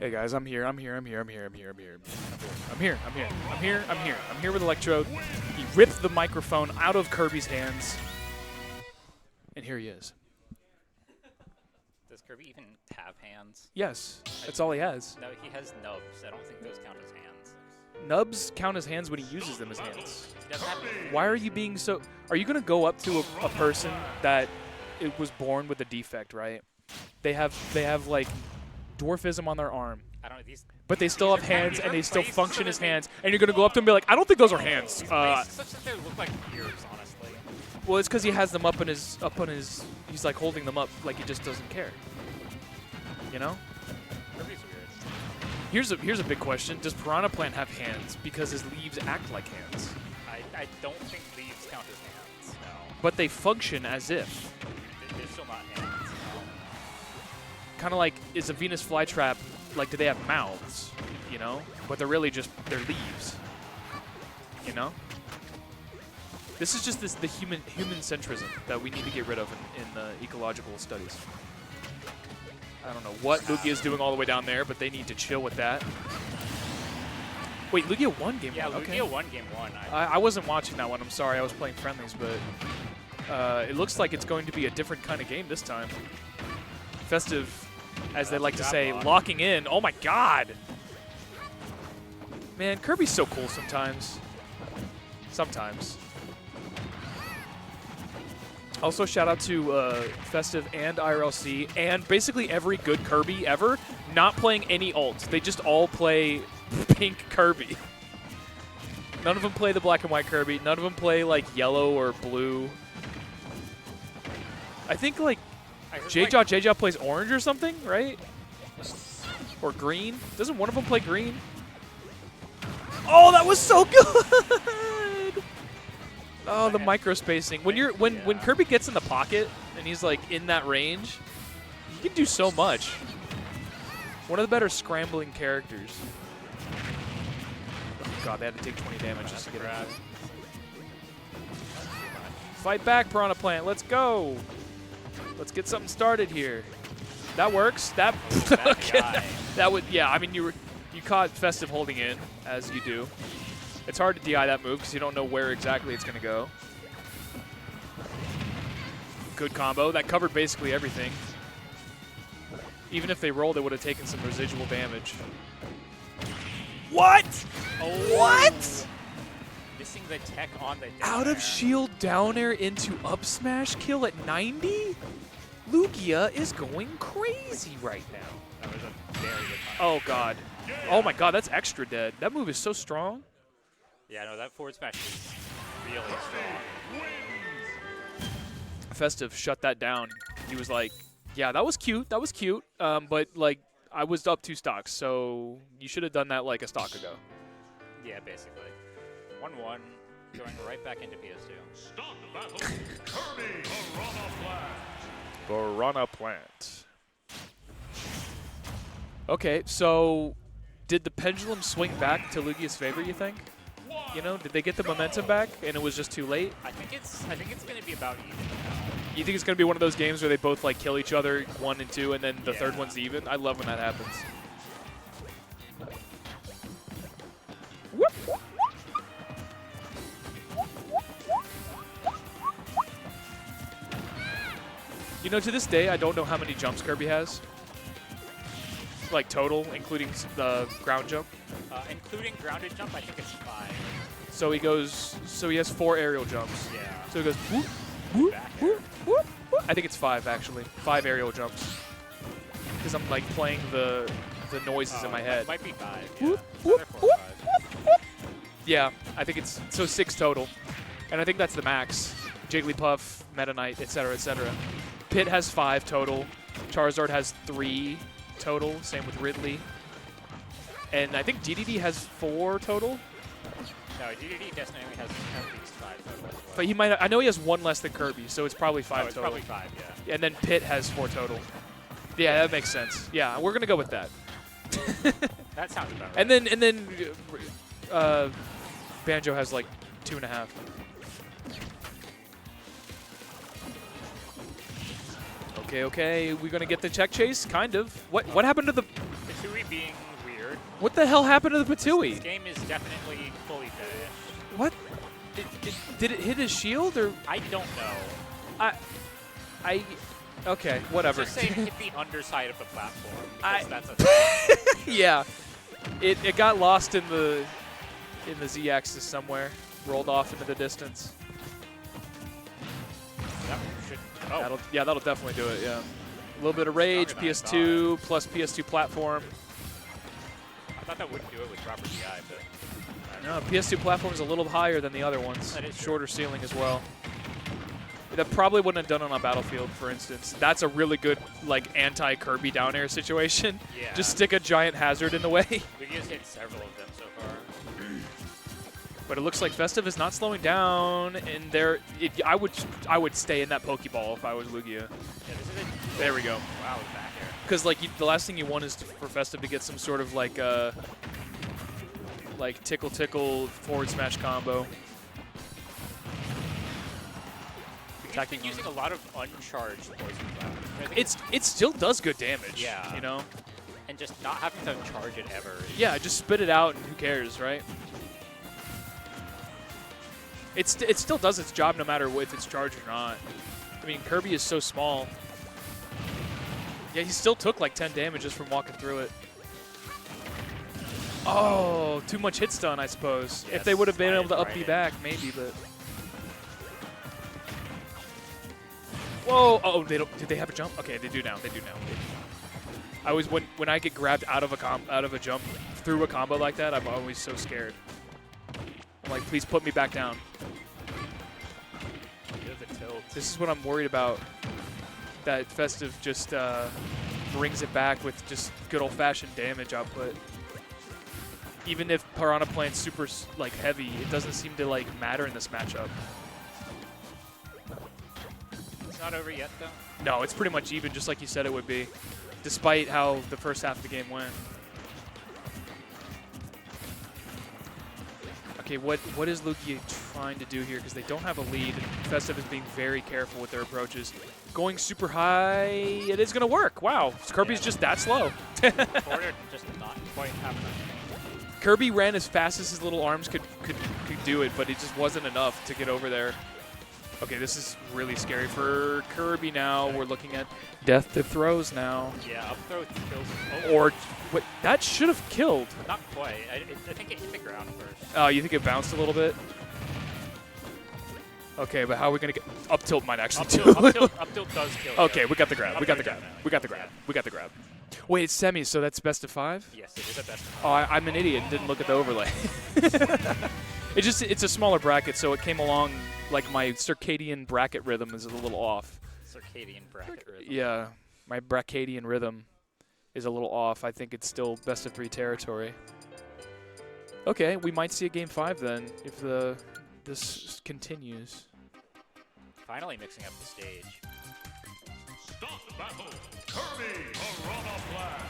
Hey guys, I'm here with Electrode. He ripped the microphone out of Kirby's hands. And here he is. Does Kirby even have hands? Yes, that's all he has. No, he has nubs. I don't think those count as hands. Nubs count as hands when he uses them as hands. He doesn't have Why are you being so... Are you going to go up to a person that it was born with a defect, right? They have like dwarfism on their arm. I don't know these. But they still have hands and they still function as hands. And you're going to go up to them and be like, I don't think those are hands. Such that they look like ears, honestly. Well, it's because he has them up on his, he's like holding them up like he just doesn't care. You know? Kirby's weird. Here's a big question. Does Piranha Plant have hands because his leaves act like hands? I don't think leaves count as hands, no. But they function as if. They're still not hands, no. Kind of like, is a Venus flytrap, like, do they have mouths? You know? But they're really just, they're leaves. You know? This is just the human centrism that we need to get rid of in the ecological studies. I don't know what Lugia is doing all the way down there, but they need to chill with that. Wait, Lugia won game one? Okay. Yeah, Lugia won game one. I wasn't watching that one. I'm sorry. I was playing friendlies, but it looks like it's going to be a different kind of game this time. Festive, as they like to say, locking in. Oh, my God. Man, Kirby's so cool sometimes. Sometimes. Also, shout out to Festive and IRLC and basically every good Kirby ever not playing any ult. They just all play pink Kirby. None of them play the black and white Kirby. None of them play like yellow or blue. I think like J-Jaw plays orange or something, right? Or green. Doesn't one of them play green? Oh, that was so good! Oh, the micro spacing. When Kirby gets in the pocket and he's like in that range, he can do so much. One of the better scrambling characters. Oh God, they had to take 20 damage just to get it. Fight back, Piranha Plant. Let's go. Let's get something started here. That works. That would, yeah. I mean, you caught Festive holding in as you do. It's hard to DI that move because you don't know where exactly it's going to go. Good combo. That covered basically everything. Even if they rolled, it would have taken some residual damage. What? Oh. What? Missing the tech on the down Out of shield down air into up smash kill at 90? Lugia is going crazy right now. That was a very good time. Oh, God. Oh, my God. That's extra dead. That move is so strong. Yeah, no, that forward smash is really strong. Festive shut that down. He was like, yeah, that was cute. That was cute. But, like, I was up 2 stocks, so you should have done that, like, a stock ago. Yeah, basically. 1-1, going right back into PS2. Start the battle, Kirby Piranha Plant. Piranha Plant. Okay, so did the pendulum swing back to Lugia's favor, you think? You know, did they get the momentum back and it was just too late? I think it's going to be about even now. You think it's going to be one of those games where they both like kill each other 1 and 2 and then the third one's even? I love when that happens. You know, to this day, I don't know how many jumps Kirby has. Like total, including the ground jump. Including grounded jump, I think it's 5. So he goes. So he has 4 aerial jumps. Yeah. So he goes. Whoop, whoop, whoop, whoop, whoop. I think it's 5 actually. 5 aerial jumps. Because I'm like playing the noises in my head. It might be 5. Whoop, Yeah. whoop, Either 4 or 5. Yeah, I think it's so 6 total, and I think that's the max. Jigglypuff, Meta Knight, etc., etc. Pit has 5 total. Charizard has 3 total. Same with Ridley. And I think DDD has 4 total. No, DDD definitely has at least 5 total. As well. But he might. I know he has 1 less than Kirby, so it's probably 5 it's total. probably 5, yeah. And then Pit has 4 total. Yeah, that makes sense. Yeah, we're gonna go with that. That sounds about right. And then Banjo has like 2.5. Okay, we're gonna get the check chase, kind of. What happened to the? The 2 EB being weird. What the hell happened to the Patui? This game is definitely fully finished. What? Did it hit his shield or? I don't know. Okay, whatever. Just say it hit the underside of the platform because that's a thing. Yeah, it got lost in the Z-axis somewhere, rolled off into the distance. Yep, should, oh. That'll definitely do it. Yeah, a little bit of rage, Stronger than I PS2 plus PS2 platform. I thought that wouldn't do it with proper DI, but No, PS2 platform is a little higher than the other ones. That is true. Shorter ceiling as well. That probably wouldn't have done on a Battlefield, for instance. That's a really good, like, anti-Kirby down air situation. Yeah. Just stick a giant hazard in the way. Lugia's hit several of them so far. But it looks like Festive is not slowing down, and I would stay in that Pokeball if I was Lugia. Yeah, this is a, There we go. wow, it's back here. Because like the last thing you want is for Festive to get some sort of like tickle forward smash combo. He's been using a lot of uncharged poison cloud. It still does good damage. Yeah. You know. And just not having to charge it ever. Yeah, just spit it out and who cares, right? It still does its job no matter if it's charged or not. I mean, Kirby is so small. Yeah, he still took like 10 damage just from walking through it. Oh, too much hit stun, I suppose. Yes, If they would have been able to up right B in. back, maybe, but. Whoa! Oh, they don't. Did they have a jump? Okay, they do now. They do now. I always when I get grabbed out of a jump through a combo like that, I'm always so scared. I'm like, please put me back down. This is what I'm worried about. That Festive just brings it back with just good old-fashioned damage output. Even if Piranha playing super like heavy, it doesn't seem to like matter in this matchup. It's not over yet, though. No, it's pretty much even, just like you said it would be, despite how the first half of the game went. Okay, what is Lugia trying to do here? Because they don't have a lead. Festive is being very careful with their approaches. Going super high, it is going to work. Wow, Kirby's just that slow. Forward just not quite happening. Kirby ran as fast as his little arms could do it, but it just wasn't enough to get over there. Okay, this is really scary for Kirby now. We're looking at death to throws now. Yeah, up throw kills. Or, what, that should have killed. Not quite. I think it hit the ground first. Oh, you think it bounced a little bit? Okay, but how are we going to get... Up tilt might actually do it. Up tilt does kill. Okay, yeah. we got the grab. We got the grab. Definitely. We got the grab. Yeah. We got the grab. Wait, it's semis, so that's best of 5? Yes, it is a best of 5. Oh, I'm an idiot and didn't look at the overlay. It's a smaller bracket, so it came along like my circadian bracket rhythm is a little off. Circadian bracket rhythm. Yeah, my brackadian rhythm is a little off. I think it's still best of 3 territory. Okay, we might see a game 5 then if this continues. Finally mixing up the stage. Start the battle. Kirby, Piranha Blast.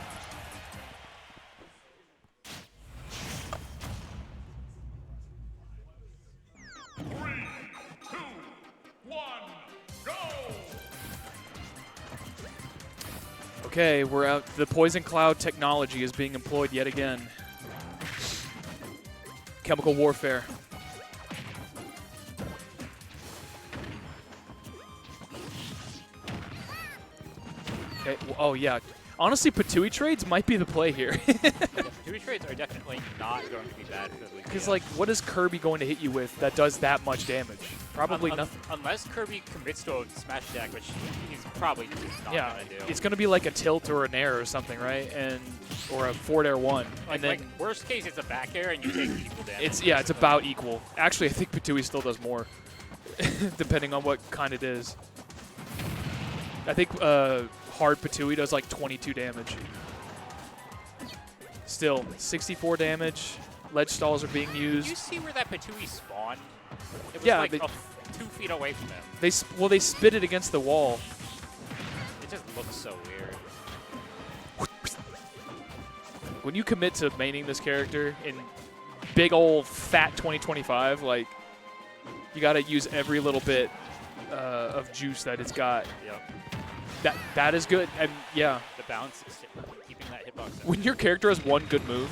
Three, two, one, go! Okay, we're out. The poison cloud technology is being employed yet again. Chemical warfare. Okay. Oh yeah. Honestly, Patui trades might be the play here. Two trades are definitely not going to be bad for Lugia. Because like, what is Kirby going to hit you with that does that much damage? Probably nothing. Unless Kirby commits to a smash attack, which he's probably just not Yeah, going to do. it's going to be like a tilt or an air or something, right? Or a forward air 1. Like, and then like worst case, it's a back air and you take equal damage. it's about equal. Actually, I think Patui still does more, depending on what kind it is. I think hard Patui does like 22 damage. Still, 64 damage. Ledge stalls are being used. Did you see where that Patui spawned? It was Yeah, like they- 2 feet away from him. They spit it against the wall. It just looks so weird. When you commit to maining this character in big old fat 2025, like, you got to use every little bit of juice that it's got. Yep. That is good, and yeah. The bounce is keeping that hitbox in. When your character has one good move,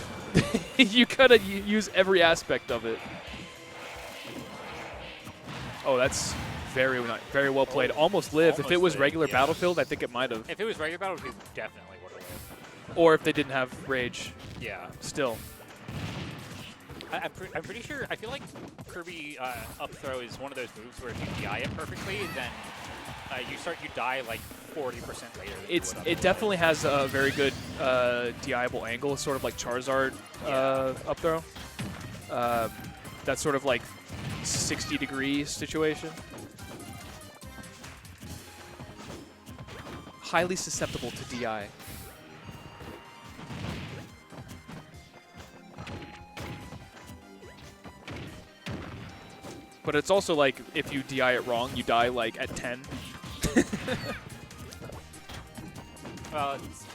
you gotta use every aspect of it. Oh, that's very well played. Almost lived. If it was regular Battlefield, I think it might have. If it was regular Battlefield, we definitely would have lived. Or if they didn't have Rage. Yeah. Still. I'm pretty sure. I feel like Kirby up throw is one of those moves where if you DI it perfectly, then you die like 40% later. It definitely has a very good DI-able angle, sort of like Charizard up throw. That's sort of like 60-degree situation. Highly susceptible to DI. But it's also like, if you DI it wrong, you die like at 10. Well, it's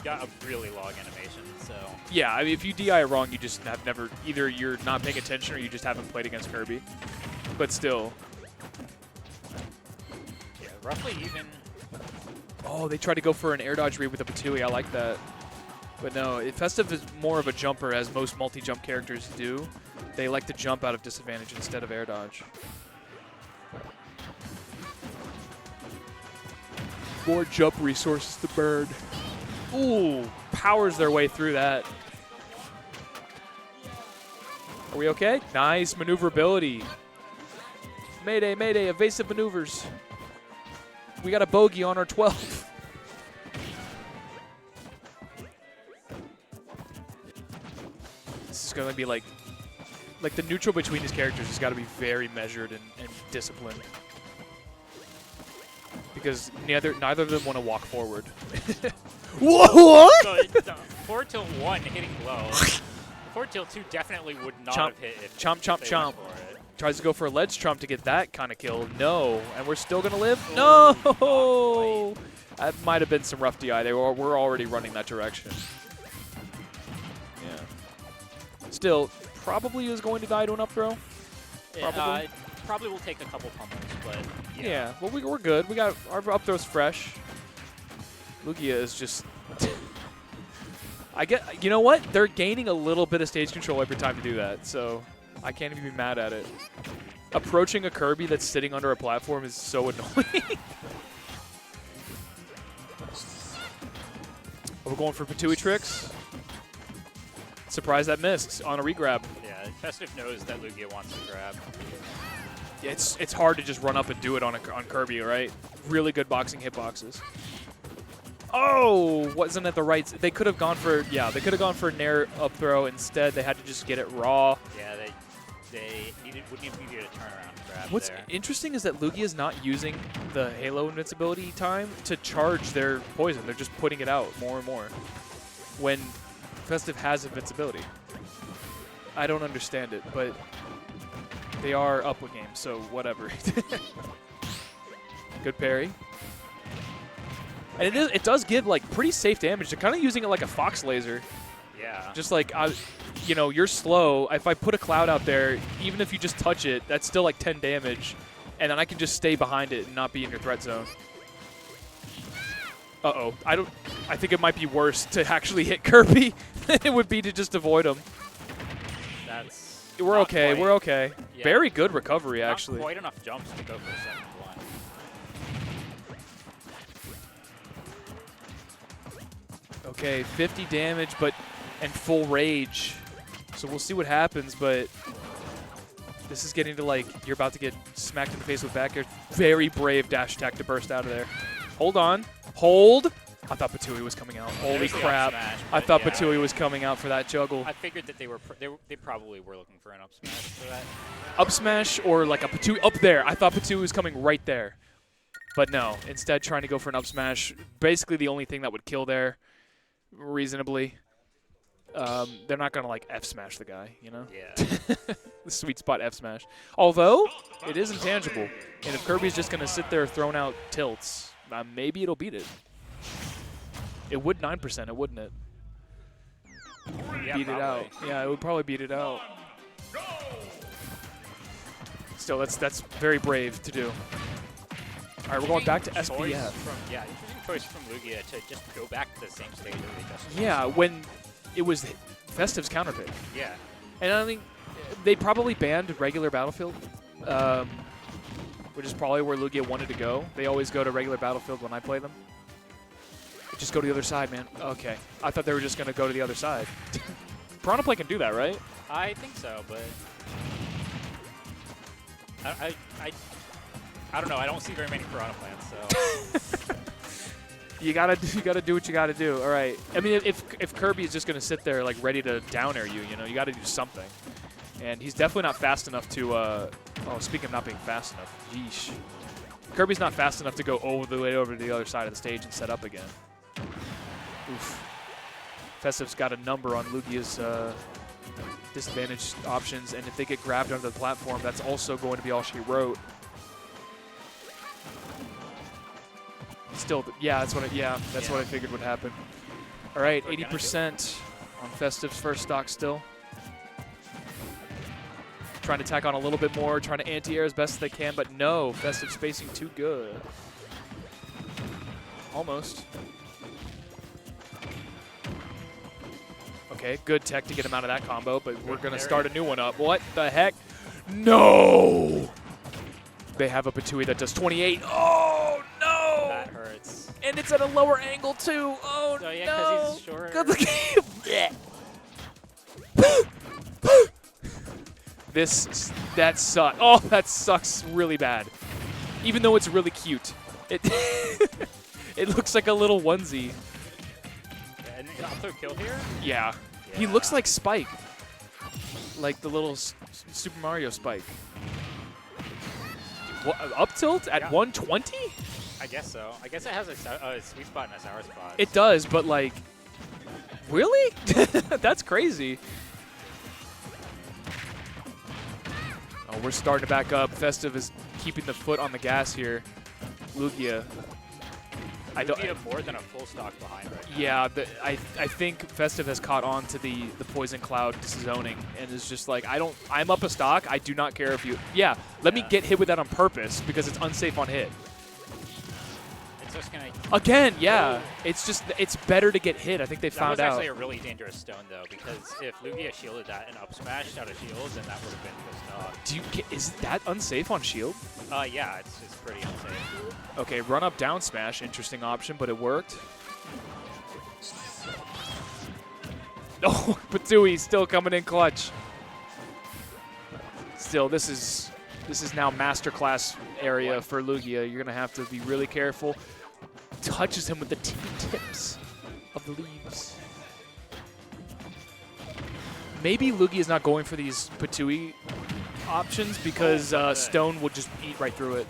got a really long animation, so... Yeah, I mean, if you DI it wrong, you just have never... Either you're not paying attention or you just haven't played against Kirby. But still. Yeah, roughly even. Oh, they tried to go for an air dodge read with a Patui. I like that. But no, Festive is more of a jumper, as most multi-jump characters do. They like to jump out of disadvantage instead of air dodge. More jump resources to burn. Ooh, powers their way through that. Are we okay? Nice maneuverability. Mayday, mayday, evasive maneuvers. We got a bogey on our 12. This is going to be like the neutral between these characters has got to be very measured and disciplined. Because neither of them want to walk forward. What? So forward tilt 1 hitting low. Forward tilt 2 definitely would not have hit if chomp, chomp, they chomp. went for it. Tries to go for a ledge trump to get that kind of kill. No. And we're still going to live? No! That might have been some rough DI. We're already running that direction. Yeah. Still, probably is going to die to an up throw. Probably. Probably will take a couple pummels, but yeah. Well, we're good. We got our up throw's fresh. Lugia is just... You know what? They're gaining a little bit of stage control every time to do that, so I can't even be mad at it. Approaching a Kirby that's sitting under a platform is so annoying. We're going for Patui tricks. Surprised that missed on a regrab. Yeah, Festive knows that Lugia wants to grab. Yeah, it's hard to just run up and do it on Kirby, right? Really good boxing hitboxes. Oh, wasn't at the right. They could have gone for they could have gone for nair up throw instead. They had to just get it raw. Yeah, they would need to turn around and grab. What's interesting is that Lugia is not using the Halo invincibility time to charge their poison. They're just putting it out more and more when Festive has invincibility. I don't understand it, but they are up a game, so whatever. Good parry. And it does give like pretty safe damage. They're kind of using it like a fox laser. Yeah. Just like, you're slow. If I put a cloud out there, even if you just touch it, that's still like 10 damage. And then I can just stay behind it and not be in your threat zone. Uh-oh. I think it might be worse to actually hit Kirby than it would be to just avoid him. We're okay. We're okay. Yeah. Very good recovery, actually. Not quite enough jumps to go for a second blind. Okay, 50 damage, and full rage. So we'll see what happens, but this is getting to like, you're about to get smacked in the face with back air. Very brave dash attack to burst out of there. Hold on. Hold. I thought Patui was coming out. Holy crap. Smash, I thought Patui was coming out for that juggle. I figured that they probably were looking for an up smash for that. Up smash or like a Patui up there. I thought Patui was coming right there. But no, instead trying to go for an up smash. Basically the only thing that would kill there reasonably. They're not going to like F smash the guy, you know? Yeah. The sweet spot F smash. Although, it is intangible. And if Kirby's just going to sit there throwing out tilts, maybe it'll beat it. It would 9%, wouldn't it? Yeah, beat it out. Yeah, it would probably beat it out. Still, that's very brave to do. All right, we're going back to Interesting choice SBF. Interesting choice from Lugia to just go back to the same stage that they just Yeah, when it was Festive's counter pick. Yeah. And I think they probably banned regular Battlefield, which is probably where Lugia wanted to go. They always go to regular Battlefield when I play them. Just go to the other side, man. Okay. I thought they were just going to go to the other side. Piranha Play can do that, right? I think so, but I don't know. I don't see very many Piranha plans, so You gotta do what you gotta do. All right. I mean, if Kirby is just gonna sit there like ready to down air you, you gotta do something. And he's definitely not fast enough to. Oh, speaking of not being fast enough, yeesh. Kirby's not fast enough to go all the way over to the other side of the stage and set up again. Oof. Festive's got a number on Lugia's disadvantaged options, and if they get grabbed under the platform, that's also going to be all she wrote. Still, yeah, that's what I figured would happen. All right, 80% on Festive's first stock still. Trying to tack on a little bit more, trying to anti-air as best as they can, but no, Festive spacing too good. Almost. Okay, good tech to get him out of that combo, but we're going to start a new one up. What the heck? No! They have a Patui that does 28. Oh, no! that hurts. And it's at a lower angle, too. Oh, Oh yeah, no. because he's short. Good look. That sucks. Oh, that sucks really bad. Even though it's really cute. It it looks like a little onesie. Yeah, and then also kill here? Yeah. He looks like Spike. Like the little Super Mario Spike. What, up tilt at 120? I guess so. I guess it has a sweet spot and a sour spot. It does, but like, really? That's crazy. Oh, we're starting to back up. Festive is keeping the foot on the gas here. Lugia. Lugia more than a full stock behind right now. Yeah, I think Festive has caught on to the Poison Cloud zoning and is just like, I'm up a stock. I do not care if you. Yeah, let me get hit with that on purpose because it's unsafe on hit. It's just gonna. Again, yeah. It's better to get hit. I think they found out. That was actually a really dangerous stone though, because if Lugia shielded that and up smashed out of shields, then that would have been the stock. Is that unsafe on shield? Yeah, it's pretty unsafe. Okay, run up down smash, interesting option, but it worked. Oh, Patui still coming in clutch. Still, this is now masterclass area for Lugia. You're gonna have to be really careful. Touches him with the tips of the leaves. Maybe Lugia is not going for these Patui options because Stone will just eat right through it.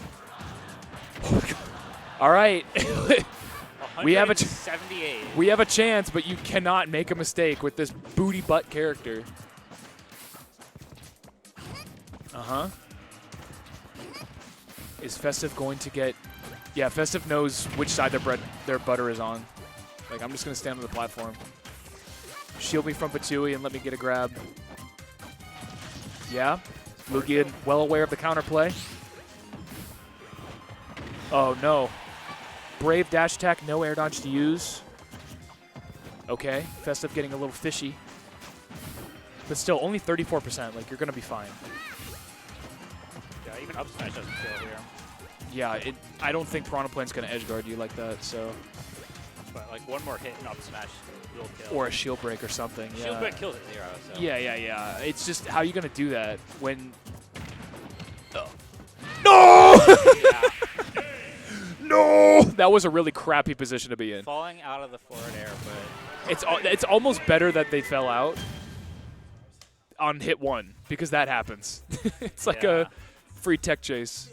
All right. We have a chance, but you cannot make a mistake with this booty butt character. Uh-huh. Is Festive going to get... Yeah, Festive knows which side their butter is on. Like, I'm just going to stand on the platform. Shield me from Patui and let me get a grab. Yeah. Lugia well aware of the counterplay. Oh, no. Brave dash attack, no air dodge to use. Okay, Festive getting a little fishy. But still, only 34%. Like, you're going to be fine. Yeah, even up smash doesn't kill here. Yeah, I don't think Piranha Plane's going to edge guard you like that, so. But, like, one more hit and up smash will kill. Or a shield break or something, yeah. Shield break kills at 0, so. Yeah. It's just, how are you going to do that when... Oh. No! Yeah. No! That was a really crappy position to be in. Falling out of the forward air, but... It's almost better that they fell out on hit 1, because that happens. It's like a free tech chase.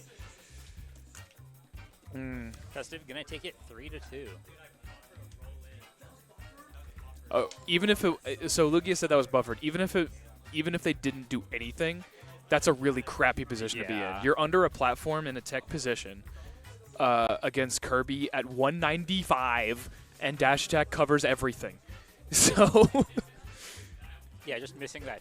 Festive gonna take it 3-2. Oh, even if it, so Lugia said that was buffered. Even if they didn't do anything, that's a really crappy position to be in. You're under a platform in a tech position against Kirby at 195, and dash attack covers everything. So yeah, just missing that